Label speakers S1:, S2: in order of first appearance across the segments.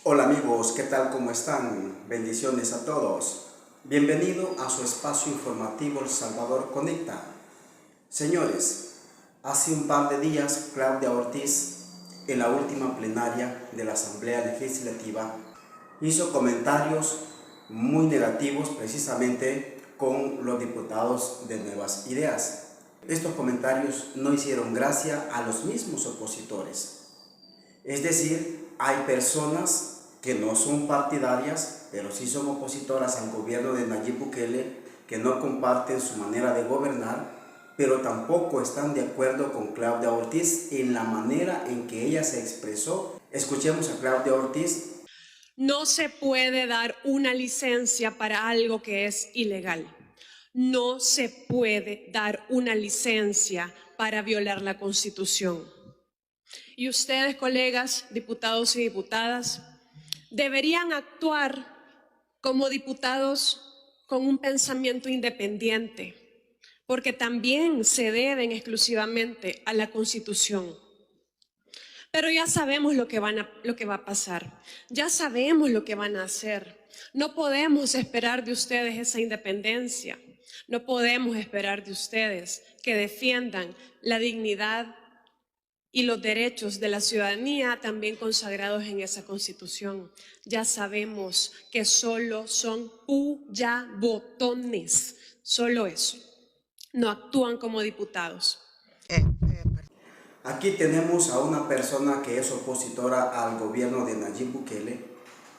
S1: Hola amigos, ¿qué tal? ¿Cómo están? Bendiciones a todos. Bienvenido a su espacio informativo El Salvador Conecta. Señores, hace un par de días Claudia Ortiz, en la última plenaria de la Asamblea Legislativa, hizo comentarios muy negativos precisamente con los diputados de Nuevas Ideas. Estos comentarios no hicieron gracia a los mismos opositores. Es decir, hay personas que no son partidarias, pero sí son opositoras al gobierno de Nayib Bukele, que no comparten su manera de gobernar, pero tampoco están de acuerdo con Claudia Ortiz en la manera en que ella se expresó. Escuchemos a Claudia Ortiz.
S2: No se puede dar una licencia para algo que es ilegal. No se puede dar una licencia para violar la Constitución. Y ustedes, colegas, diputados y diputadas, deberían actuar como diputados con un pensamiento independiente, porque también se deben exclusivamente a la Constitución. Pero ya sabemos lo que va a pasar, ya sabemos lo que van a hacer. No podemos esperar de ustedes esa independencia, no podemos esperar de ustedes que defiendan la dignidad y los derechos de la ciudadanía también consagrados en esa Constitución. Ya sabemos que solo son botones, solo eso. No actúan como diputados.
S1: Aquí tenemos a una persona que es opositora al gobierno de Nayib Bukele,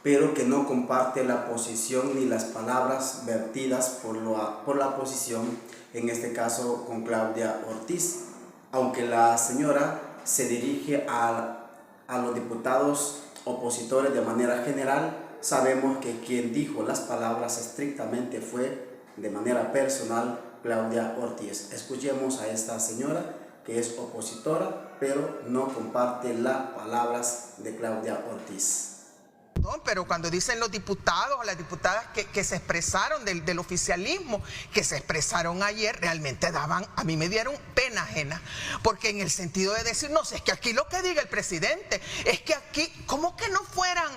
S1: pero que no comparte la posición ni las palabras vertidas por la oposición, en este caso con Claudia Ortiz. Aunque la señora se dirige a los diputados opositores de manera general, sabemos que quien dijo las palabras estrictamente fue, de manera personal, Claudia Ortiz. Escuchemos a esta señora que es opositora, pero no comparte las palabras de Claudia Ortiz.
S3: No, pero cuando dicen los diputados o las diputadas que se expresaron del oficialismo, que se expresaron ayer, realmente a mí me dieron pena ajena, porque en el sentido de decir, no sé, es que aquí lo que diga el presidente, es que aquí, como que no fueran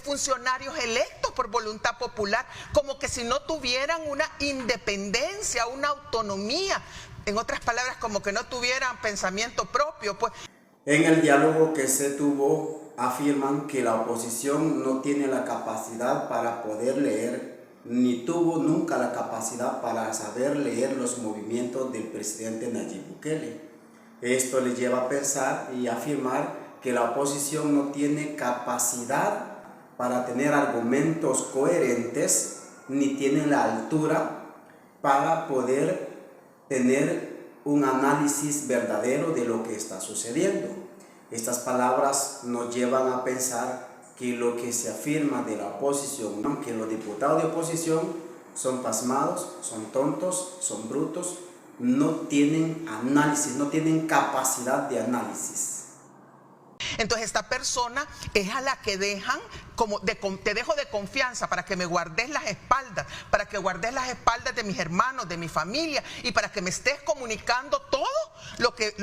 S3: funcionarios electos por voluntad popular, como que si no tuvieran una independencia, una autonomía, en otras palabras, como que no tuvieran pensamiento propio, pues.
S1: En el diálogo que se tuvo, afirman que la oposición no tiene la capacidad para poder leer, ni tuvo nunca la capacidad para saber leer los movimientos del presidente Nayib Bukele. Esto les lleva a pensar y afirmar que la oposición no tiene capacidad para tener argumentos coherentes, ni tiene la altura para poder tener un análisis verdadero de lo que está sucediendo. Estas palabras nos llevan a pensar que lo que se afirma de la oposición, que los diputados de oposición son pasmados, son tontos, son brutos, no tienen análisis, no tienen capacidad de análisis.
S3: Entonces esta persona es a la que dejan como te dejo de confianza para que me guardes las espaldas, para que guardes las espaldas de mis hermanos, de mi familia y para que me estés comunicando todo lo que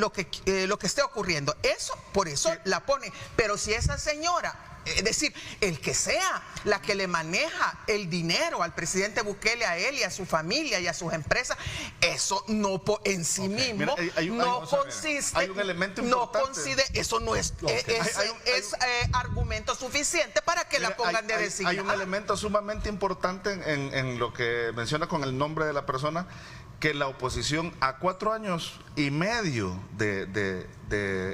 S3: esté ocurriendo. Eso, por eso la pone. Pero si esa señora, es decir, el que sea la que le maneja el dinero al presidente Bukele, a él y a su familia y a sus empresas, eso no en sí mismo no consiste,
S4: hay un elemento importante.
S3: Eso no es, es argumento suficiente para que la pongan de designada.
S4: Hay un elemento sumamente importante en lo que menciona con el nombre de la persona, que la oposición a 4 años y medio de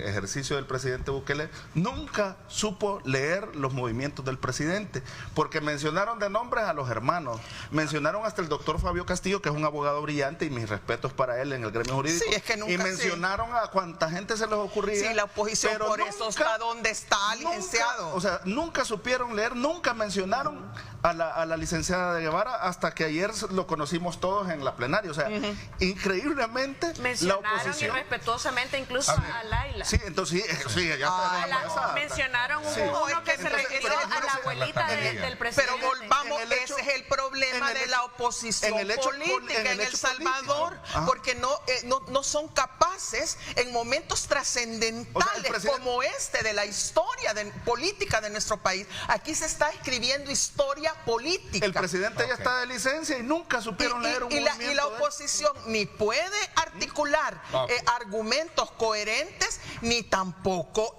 S4: ejercicio del presidente Bukele nunca supo leer los movimientos del presidente, porque mencionaron de nombres a los hermanos, mencionaron hasta el doctor Fabio Castillo, que es un abogado brillante y mis respetos para él en el gremio jurídico,
S3: sí, es que nunca,
S4: y mencionaron a cuánta gente se les ocurría.
S3: Sí, la oposición, pero por eso está donde está, licenciado.
S4: O sea, nunca supieron leer, nunca mencionaron a la licenciada de Guevara hasta que ayer lo conocimos todos en la plenaria. O sea, increíblemente
S5: mencionaron
S4: la oposición
S5: irrespetuosamente incluso a Laila.
S4: Sí, entonces sí, ya está.
S5: Mencionaron uno que se refirió a la abuelita del presidente.
S3: Pero volvamos, ese es el problema de la oposición política en El Salvador, porque no son capaces capaces en momentos trascendentales como este de la historia política de nuestro país. Aquí se está escribiendo historia política.
S4: El presidente ya está de licencia y nunca supieron leer un movimiento.
S3: Y la oposición ni puede articular argumentos coherentes, ni tampoco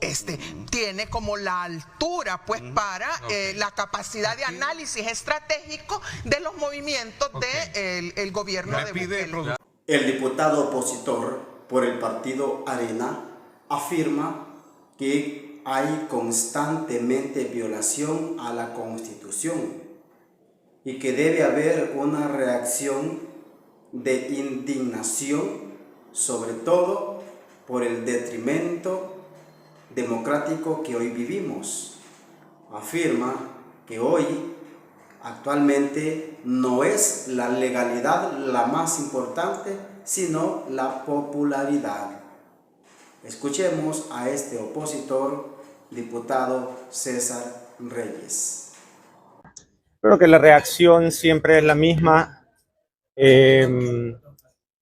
S3: tiene como la altura pues para la capacidad de análisis estratégico de los movimientos del gobierno de Bukele.
S1: El diputado opositor por el partido Arena afirma que hay constantemente violación a la Constitución y que debe haber una reacción de indignación, sobre todo por el detrimento democrático que hoy vivimos. Afirma que hoy actualmente no es la legalidad la más importante, sino la popularidad. Escuchemos a este opositor, diputado César Reyes.
S6: Creo que la reacción siempre es la misma.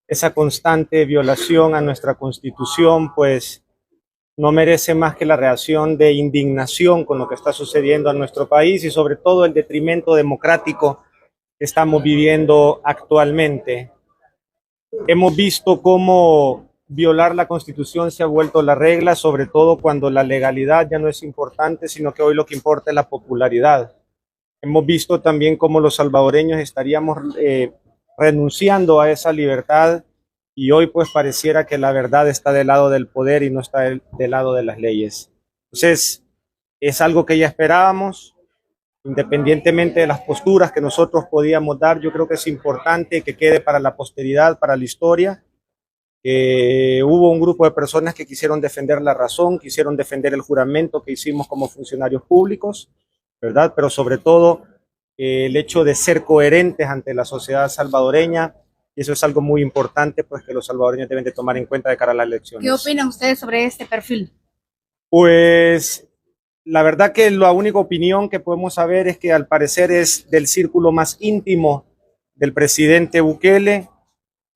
S6: Esa constante violación a nuestra Constitución, pues no merece más que la reacción de indignación con lo que está sucediendo en nuestro país y sobre todo el detrimento democrático que estamos viviendo actualmente. Hemos visto cómo violar la Constitución se ha vuelto la regla, sobre todo cuando la legalidad ya no es importante, sino que hoy lo que importa es la popularidad. Hemos visto también cómo los salvadoreños estaríamos renunciando a esa libertad y hoy pues pareciera que la verdad está del lado del poder y no está del lado de las leyes. Entonces es algo que ya esperábamos, independientemente de las posturas que nosotros podíamos dar. Yo creo que es importante que quede para la posteridad, para la historia. Hubo un grupo de personas que quisieron defender la razón, quisieron defender el juramento que hicimos como funcionarios públicos, ¿verdad? Pero sobre todo el hecho de ser coherentes ante la sociedad salvadoreña, y eso es algo muy importante, pues que los salvadoreños deben de tomar en cuenta de cara a las elecciones.
S5: ¿Qué opinan ustedes sobre este perfil?
S6: Pues la verdad que la única opinión que podemos saber es que al parecer es del círculo más íntimo del presidente Bukele.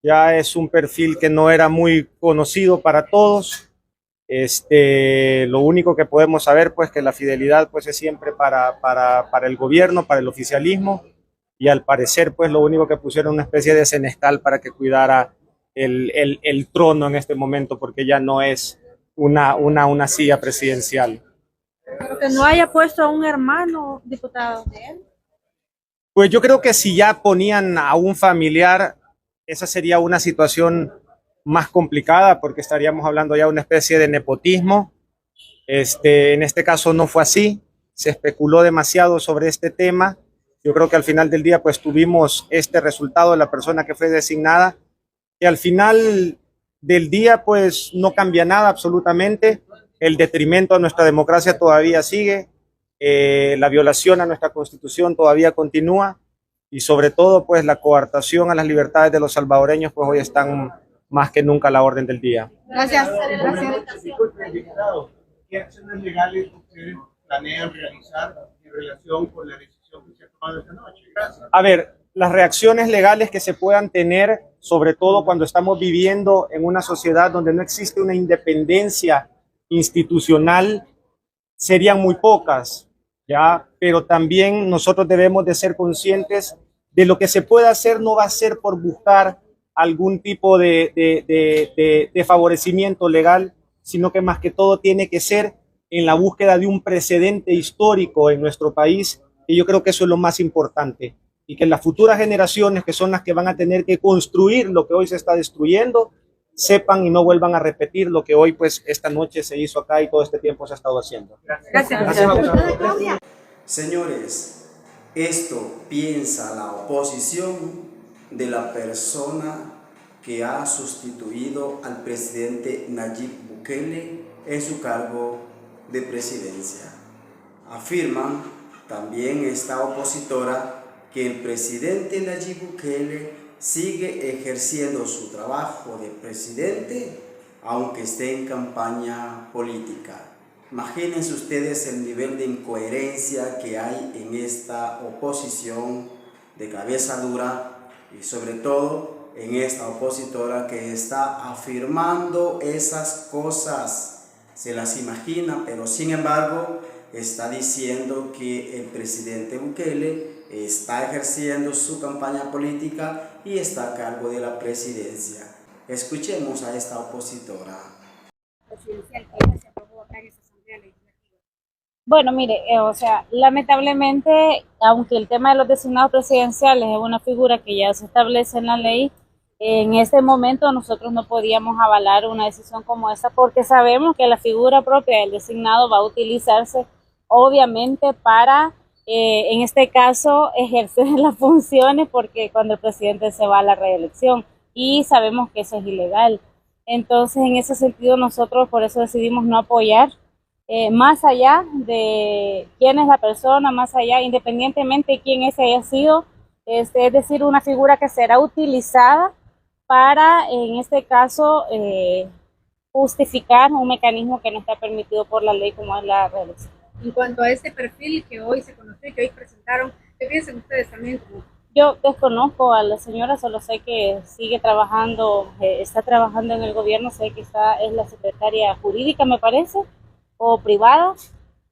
S6: Ya es un perfil que no era muy conocido para todos. Lo único que podemos saber pues que la fidelidad pues es siempre para el gobierno, para el oficialismo, y al parecer pues lo único que pusieron una especie de senestal para que cuidara el trono en este momento, porque ya no es una silla presidencial.
S5: Pero que no haya puesto a un hermano, diputado.
S6: Pues yo creo que si ya ponían a un familiar, esa sería una situación más complicada, porque estaríamos hablando ya de una especie de nepotismo. En este caso no fue así, se especuló demasiado sobre este tema. Yo creo que al final del día pues tuvimos este resultado de la persona que fue designada, y al final del día pues no cambia nada absolutamente. El detrimento a nuestra democracia todavía sigue, la violación a nuestra Constitución todavía continúa, y sobre todo pues la coartación a las libertades de los salvadoreños pues hoy están más que nunca a la orden del día.
S5: Gracias.
S6: ¿Qué acciones legales ustedes planean realizar en relación con la decisión que se ha tomado esta noche? Gracias. A ver, las reacciones legales que se puedan tener, sobre todo cuando estamos viviendo en una sociedad donde no existe una independencia institucional, serían muy pocas, ¿ya? Pero también nosotros debemos de ser conscientes de lo que se puede hacer. No va a ser por buscar algún tipo de favorecimiento legal, sino que más que todo tiene que ser en la búsqueda de un precedente histórico en nuestro país, y yo creo que eso es lo más importante, y que las futuras generaciones, que son las que van a tener que construir lo que hoy se está destruyendo, sepan y no vuelvan a repetir lo que hoy pues esta noche se hizo acá y todo este tiempo se ha estado haciendo.
S5: Gracias.
S1: Señores, esto piensa la oposición de la persona que ha sustituido al presidente Nayib Bukele en su cargo de presidencia. Afirman también esta opositora que el presidente Nayib Bukele sigue ejerciendo su trabajo de presidente aunque esté en campaña política. Imagínense ustedes el nivel de incoherencia que hay en esta oposición de cabeza dura, y sobre todo en esta opositora que está afirmando esas cosas. Se las imagina, pero sin embargo está diciendo que el presidente Bukele está ejerciendo su campaña política y está a cargo de la presidencia. Escuchemos a esta opositora.
S7: Bueno, mire, lamentablemente, aunque el tema de los designados presidenciales es una figura que ya se establece en la ley, en este momento nosotros no podíamos avalar una decisión como esta porque sabemos que la figura propia del designado va a utilizarse obviamente para, en este caso, ejercer las funciones porque cuando el presidente se va a la reelección y sabemos que eso es ilegal. Entonces, en ese sentido, nosotros por eso decidimos no apoyar, más allá de quién es la persona, más allá, independientemente de quién ese haya sido, es decir, una figura que será utilizada para, en este caso, justificar un mecanismo que no está permitido por la ley como es la reelección.
S8: En cuanto a este perfil que hoy se conoció y que hoy presentaron, ¿qué piensan ustedes también?
S7: Yo desconozco a la señora, solo sé que sigue trabajando, está trabajando en el gobierno, sé que es la secretaria jurídica, me parece, o privada,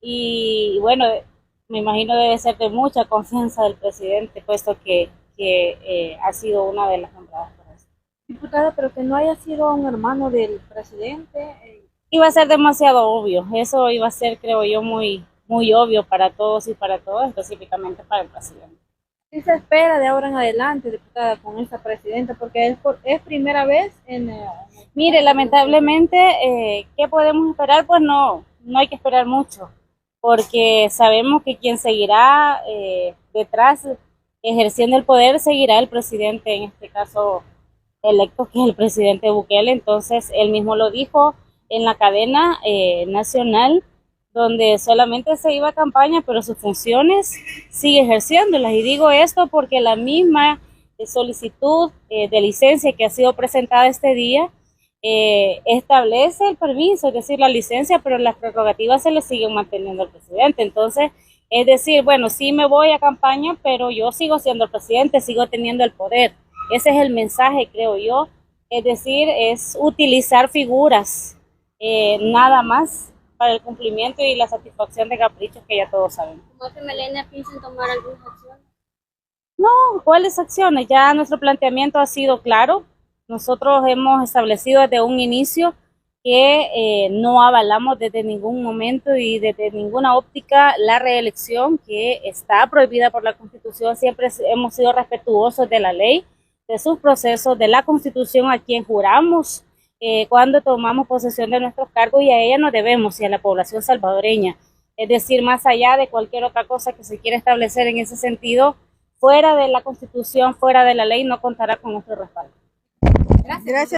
S7: y bueno, me imagino debe ser de mucha confianza del presidente, puesto que ha sido una de las nombradas.
S8: Diputada, pero que no haya sido un hermano del presidente.
S7: Iba a ser demasiado obvio, eso iba a ser, creo yo, muy obvio para todos y para todas, específicamente para el presidente.
S8: ¿Qué se espera de ahora en adelante, diputada, con esta presidenta? Porque es primera vez en...
S7: Mire, lamentablemente, ¿qué podemos esperar? Pues no hay que esperar mucho, porque sabemos que quien seguirá detrás, ejerciendo el poder, seguirá el presidente, en este caso electo, que es el presidente Bukele. Entonces, él mismo lo dijo en la cadena nacional, donde solamente se iba a campaña, pero sus funciones sigue ejerciéndolas. Y digo esto porque la misma solicitud de licencia que ha sido presentada este día establece el permiso, es decir, la licencia, pero las prerrogativas se le siguen manteniendo al presidente. Entonces, es decir, bueno, sí me voy a campaña, pero yo sigo siendo el presidente, sigo teniendo el poder. Ese es el mensaje, creo yo. Es decir, es utilizar figuras, nada más, para el cumplimiento y la satisfacción de caprichos que ya todos sabemos.
S9: ¿Cómo que Melena piensan tomar algunas acciones?
S7: No, ¿cuáles acciones? Ya nuestro planteamiento ha sido claro. Nosotros hemos establecido desde un inicio que no avalamos desde ningún momento y desde ninguna óptica la reelección, que está prohibida por la Constitución. Siempre hemos sido respetuosos de la ley, de sus procesos, de la Constitución a quien juramos cuando tomamos posesión de nuestros cargos, y a ella nos debemos y a la población salvadoreña. Es decir, más allá de cualquier otra cosa que se quiera establecer en ese sentido, fuera de la Constitución, fuera de la ley, no contará con nuestro respaldo.
S8: Gracias.